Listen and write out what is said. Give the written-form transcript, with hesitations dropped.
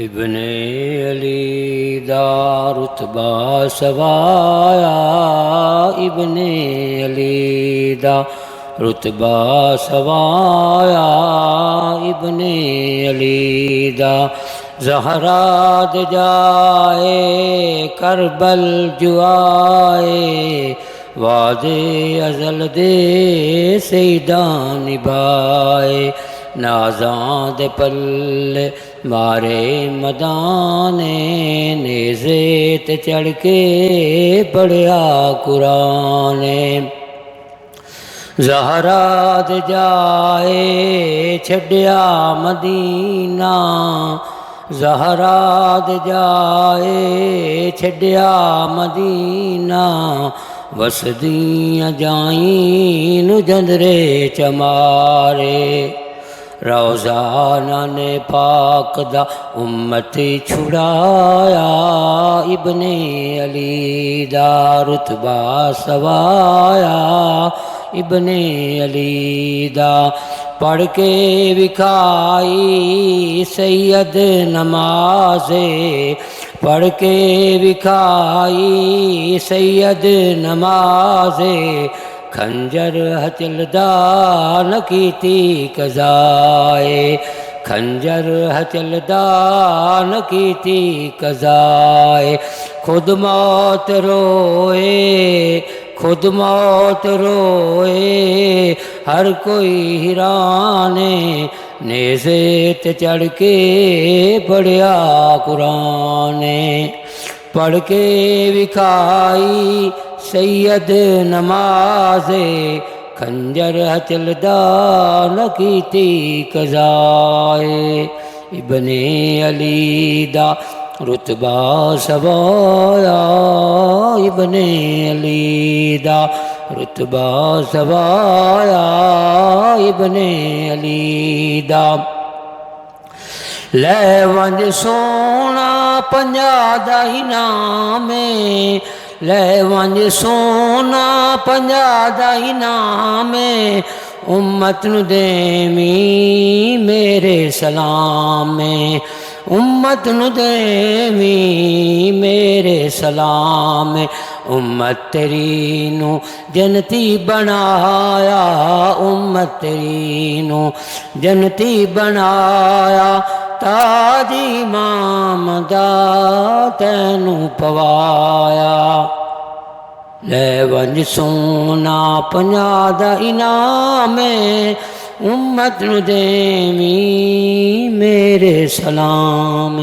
ابن علی دا رتبہ سوایا، ابن علی دا رتبہ سوایا، ابن علی دا زہرا دے جائے کربل جو آئے، وعدے ازل دے سیدان نبھائے، نازاں دے پلے مارے مدانے، نیزے تے چڑھ کے پڑھیا قرآن، زہرا دے جائے چھڈیا مدینہ، زہرا دے جائے چھڈیا مدینہ، وسدیاں جائیں نو جندرے چمارے، روزہ نانے پاک دا امتی چھڑایا، ابن علی دا رتبہ سوایا، ابن علی دا پڑھ کے وکھائی سید نمازے، پڑھ کے وکھائی سید نمازے، کھنجر ہچلدا نہ کیتی قضائے، کھنجر ہچلدا نہ کیتی قضائے، خود موت روئے خود موت روئے، ہر کوئی حیرانے، نیزے تے چڑھ کے پڑھیا قرآن، پڑھ کے وکھائی سید نمازے، کھنجر ہچلدا نہ کیتی قضائے، ابن علی دا رتبہ سوایا، ابن علی دا رتبہ سوایا، ابن علی دا لے ونج سونا پنجا دا انعام، لے ونج سونا پنجا دا انعام، امت نو دیویں میرے سلام، امت نو دیویں میرے سلام، امت تیری نو جنتی بنایا، امت تیری نو جنتی بنایا، تاج امام دا تینو پوایا، لے ونج سونا پنجا دا انعام، امت نو دیویں میرے سلام۔